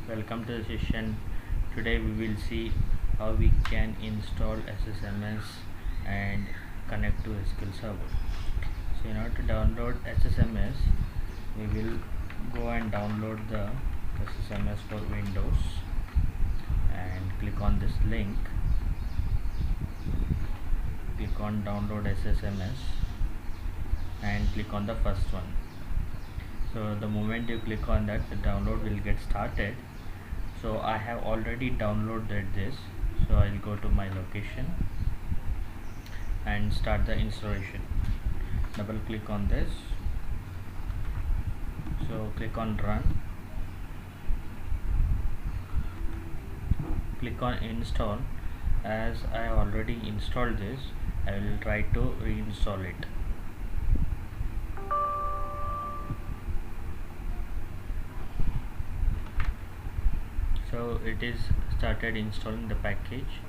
Welcome to the session. Today we will see how we can install SSMS and connect to SQL Server. So in order to download SSMS, we will go and download the SSMS for Windows and click on this link. Click on download SSMS and click on the first one. So the moment you click on that, the download will get started. So I have already downloaded this, so I'll go to my location and start the installation. Double click on this, so click on run, click on install. As I already installed this, I will try to reinstall it. So it is started installing the package.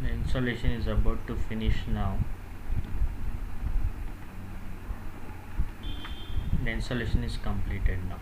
The installation is about to finish now. The installation is completed now.